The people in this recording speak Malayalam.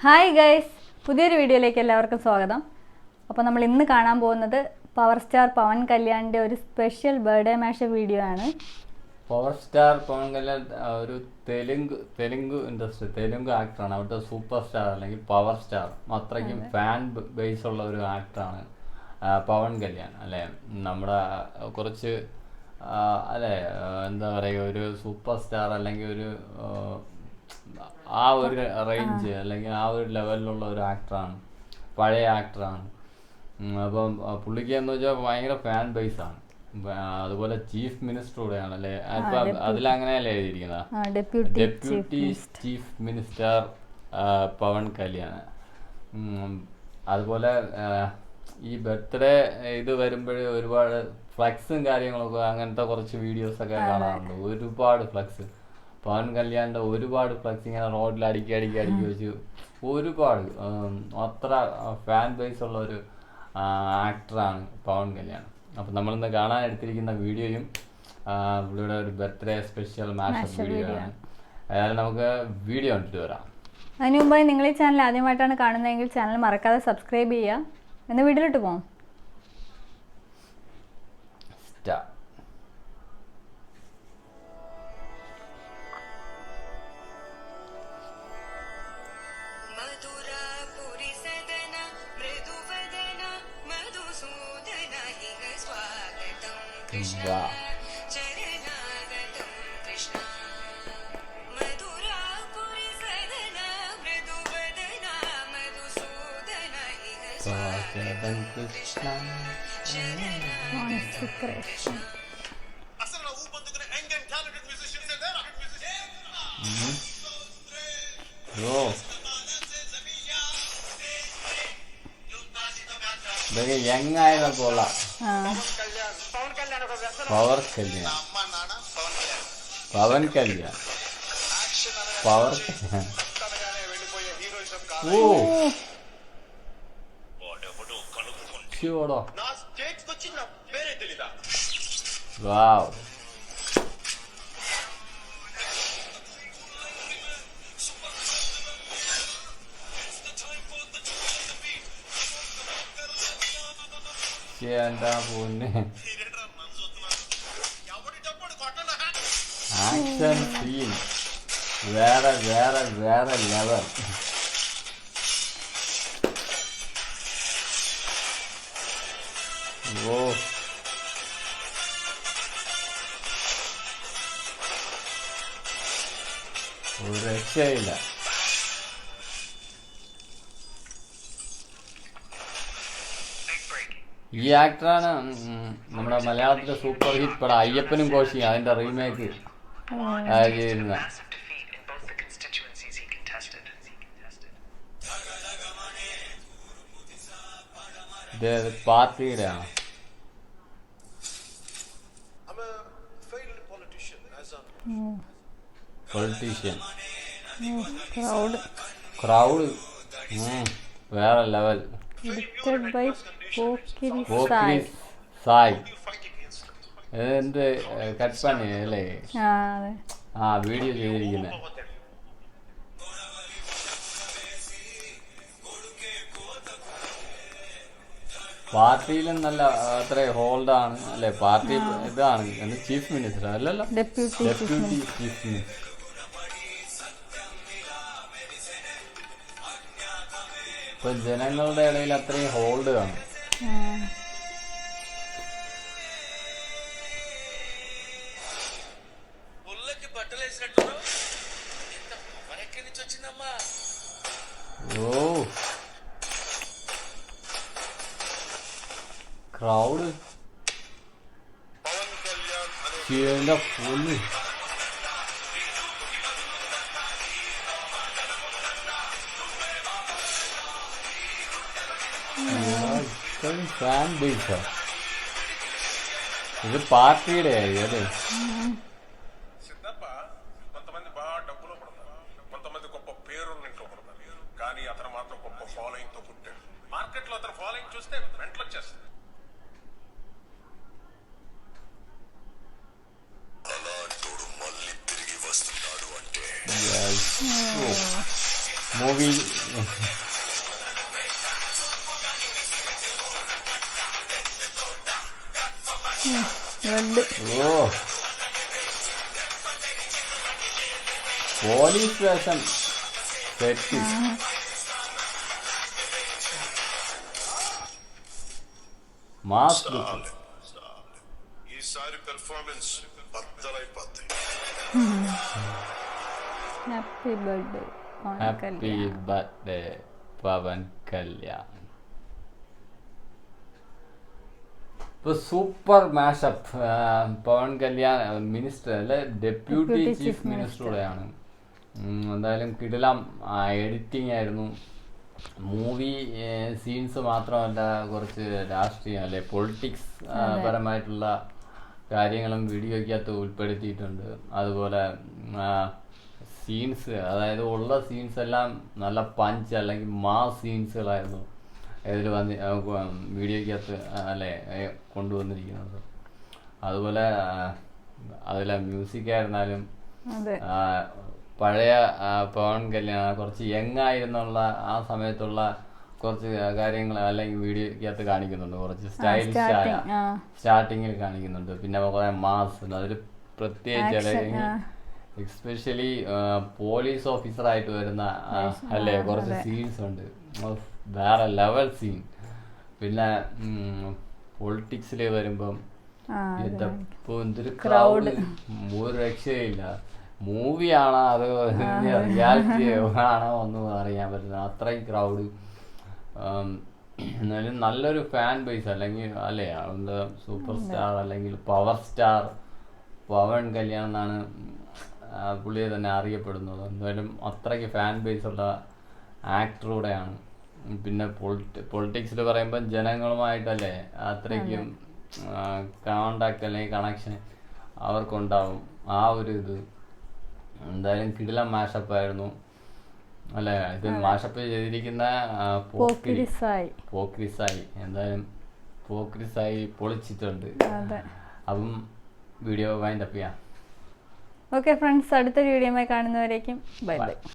ഹായ് ഗൈസ്, പുതിയൊരു വീഡിയോയിലേക്ക് എല്ലാവർക്കും സ്വാഗതം. അപ്പോൾ നമ്മൾ ഇന്ന് കാണാൻ പോകുന്നത് പവർ സ്റ്റാർ പവൻ കല്യാണിൻ്റെ ഒരു സ്പെഷ്യൽ ബർത്ത്ഡേ മാഷ് വീഡിയോ ആണ്. പവർ സ്റ്റാർ പവൻ കല്യാൺ ഒരു തെലുങ്ക് ഇൻഡസ്ട്രി തെലുങ്ക് ആക്ടറാണ്. അവിടുത്തെ സൂപ്പർ സ്റ്റാർ അല്ലെങ്കിൽ പവർ സ്റ്റാർ അത്രയ്ക്കും ഫാൻ ബേസ് ഉള്ള ഒരു ആക്ടറാണ് പവൻ കല്യാൺ അല്ലേ. നമ്മുടെ കുറച്ച് അല്ലേ എന്താ പറയുക, ഒരു സൂപ്പർ സ്റ്റാർ അല്ലെങ്കിൽ ഒരു ആ ഒരു റേഞ്ച് അല്ലെങ്കിൽ ആ ഒരു ലെവലിലുള്ള ഒരു ആക്ടറാണ്, പഴയ ആക്ടറാണ്. അപ്പം പുള്ളിക്ക് എന്ന് വെച്ചാൽ ഭയങ്കര ഫാൻ ബേസ് ആണ്. അതുപോലെ ചീഫ് മിനിസ്റ്റർ കൂടെയാണ് അല്ലേ, അതിലങ്ങനെയല്ലേ എഴുതിയിരിക്കുന്നത്, deputy chief minister Pawan Kalyan. അതുപോലെ ഈ ബർത്ത്ഡേ ഇത് വരുമ്പോഴേ ഒരുപാട് ഫ്ലക്സും കാര്യങ്ങളൊക്കെ അങ്ങനത്തെ കുറച്ച് വീഡിയോസൊക്കെ കാണാറുണ്ട്. ഒരുപാട് ഫ്ലക്സ് പവൻ കല്യാണിൻ്റെ ഒരുപാട് ഫ്ലക്സ് ഇങ്ങനെ റോഡിൽ അടുക്കി വെച്ച് ഒരുപാട് അത്ര ഫാൻ ബേസ് ഉള്ള ഒരു ആക്ടറാണ് പവൻ കല്യാൺ. അപ്പം നമ്മളിന്ന് കാണാൻ എടുത്തിരിക്കുന്ന വീഡിയോയും പുള്ളിയുടെ ഒരു ബർത്ത്ഡേ സ്പെഷ്യൽ മാഷപ്പ് വീഡിയോ ആണ്. അതായത് നമുക്ക് വീഡിയോ കണ്ടിട്ട് വരാം. അതിന് മുമ്പായി നിങ്ങൾ ഈ ചാനൽ ആദ്യമായിട്ടാണ് കാണുന്നതെങ്കിൽ ചാനൽ മറക്കാതെ സബ്സ്ക്രൈബ് ചെയ്യുക. എന്ന് വീഡിയോയിലോട്ട് പോകാം. ഇതൊക്കെ യങ് ആയതൊക്കെ ഉള്ള പവർ കല്യാൺ, പവൻ കല്യാൺ, പവർ കല്യാൺ. ഓ ശിവടോ, വാവ്. എന്താ പൊന്നെ, ആക്ഷൻ സീൻ വേറെ വേറെ വേറെ ലെവൽ. ഓ ഒരു രക്ഷയില്ല. ഈ ആക്ടറാണ് നമ്മുടെ മലയാളത്തിലെ സൂപ്പർ ഹിറ്റ് പടം അയ്യപ്പനും കോശിയും അതിന്റെ റീമേക്ക് ചെയ്തിരുന്ന. ഇത് പാർട്ടിയുടെ ആണ്. പൊളിറ്റീഷ്യൻ, ക്രൗഡ് വേറെ ലെവൽ. സായ് എന്ത് കട്ട് പണി അല്ലേ വീഡിയോ ചെയ്തിരിക്കുന്നത്. പാർട്ടിയിലും നല്ല അത്ര ഹോൾഡാണ് അല്ലെ. പാർട്ടി ഇതാണ് ചീഫ് മിനിസ്റ്റർ അല്ലല്ലോ, ഡെപ്യൂട്ടി ചീഫ് മിനിസ്റ്റർ. ഇപ്പൊ ജനങ്ങളുടെ ഇടയിൽ അത്രയും ഹോൾഡ് കാണും. ഓ ക്രൗഡ് എന്റെ പൊന്ന്. ഫാൻ ബേസ് ఇది పార్టీడే అదే. కొంతమంది బాగా డబ్బులో పడతారు, కొంతమంది గొప్ప పేరున్న ఇంట్లో పడతారు, కానీ అతను మాత్రం గొప్ప ఫాలోయింగ్ తో పుట్టాడు. మార్కెట్ లో అతను ఫాలోయింగ్ చూస్తే వెంటలు వచ్చేస్తుంది. అలాంటోడు మళ్ళీ తిరిగి వస్తున్నాడు అంటే മൂവി റെഡ് ഓ പോലീസ് വേഷം സെറ്റ് മാസ് ലുക്ക് ఈసారి పెర్ఫార్మెన్స్ బద్దలైపోద్ది. Happy birthday happy birthday Pawan Kalyan. ഇപ്പൊ super mashup. Pawan Kalyan minister അല്ലെ, ഡെപ്യൂട്ടി ചീഫ് മിനിസ്റ്ററുടെയാണ്. എന്തായാലും കിടിലം എഡിറ്റിംഗ് ആയിരുന്നു. മൂവി സീൻസ് മാത്രമല്ല, കുറച്ച് രാഷ്ട്രീയം അല്ലെ പൊളിറ്റിക്സ് പരമായിട്ടുള്ള കാര്യങ്ങളും വീഡിയോയ്ക്കകത്ത് ഉൾപ്പെടുത്തിയിട്ടുണ്ട്. അതുപോലെ സീൻസ്, അതായത് ഉള്ള സീൻസ് എല്ലാം നല്ല പഞ്ച് അല്ലെങ്കിൽ മാസ് സീൻസുകളായിരുന്നു ഇതിൽ വീഡിയോയ്ക്കകത്ത് അല്ലേ കൊണ്ടുവന്നിരിക്കുന്നത്. അതുപോലെ അതിലെ മ്യൂസിക് ആയിരുന്നാലും പഴയ പവൻ കല്യാൺ കുറച്ച് യങ് ആയിരുന്നുള്ള ആ സമയത്തുള്ള കുറച്ച് കാര്യങ്ങൾ അല്ലെങ്കിൽ വീഡിയോയ്ക്കകത്ത് കാണിക്കുന്നുണ്ട്. കുറച്ച് സ്റ്റൈലിഷ് ആയ സ്റ്റാർട്ടിങ്ങിൽ കാണിക്കുന്നുണ്ട്. പിന്നെ കുറെ മാസ് ഉണ്ട് അതിൽ പ്രത്യേകിച്ച്, അല്ലെങ്കിൽ എക്സ്പെഷ്യലി പോലീസ് ഓഫീസറായിട്ട് വരുന്ന അല്ലേ കുറച്ച് സീൻസ് ഉണ്ട്, വേറെ ലെവൽ സീൻ. പിന്നെ പൊളിറ്റിക്സിൽ വരുമ്പം എന്തൊരു ക്രൗഡ്, ഒരു രക്ഷയില്ല. മൂവിയാണോ അത് റിയാലിറ്റി ആണോ ഒന്നും അറിയാൻ പറ്റില്ല, അത്രയും ക്രൗഡ്. എന്നാലും നല്ലൊരു ഫാൻ ബേസ് അല്ലെങ്കിൽ അല്ലേ സൂപ്പർ സ്റ്റാർ അല്ലെങ്കിൽ പവർ സ്റ്റാർ പവൻ കല്യാൺ എന്നാണ് പുള്ളിയെ തന്നെ അറിയപ്പെടുന്നത്. എന്തായാലും അത്രയ്ക്ക് ഫാൻ ബേസ് ഉള്ള ആക്ടറൂടെയാണ്. പിന്നെ പൊളിറ്റിക്സിൽ പറയുമ്പം ജനങ്ങളുമായിട്ടല്ലേ അത്രയ്ക്കും കോണ്ടാക്ട് അല്ലെങ്കിൽ കണക്ഷൻ അവർക്കുണ്ടാവും. ആ ഒരു ഇത് എന്തായാലും കിടിലം മാഷപ്പായിരുന്നു അല്ലേ. ഇത് മാഷപ്പ് ചെയ്തിരിക്കുന്ന പോക്രിസായി. എന്തായാലും പോക്രിസായി പൊളിച്ചിട്ടുണ്ട്. അപ്പം വീഡിയോ വൈൻഡപ്പ് ചെയ്യാം. ഓക്കെ ഫ്രണ്ട്സ്, അടുത്ത വീഡിയോയുമായി കാണുന്നവരേക്കും ബൈ ബൈ.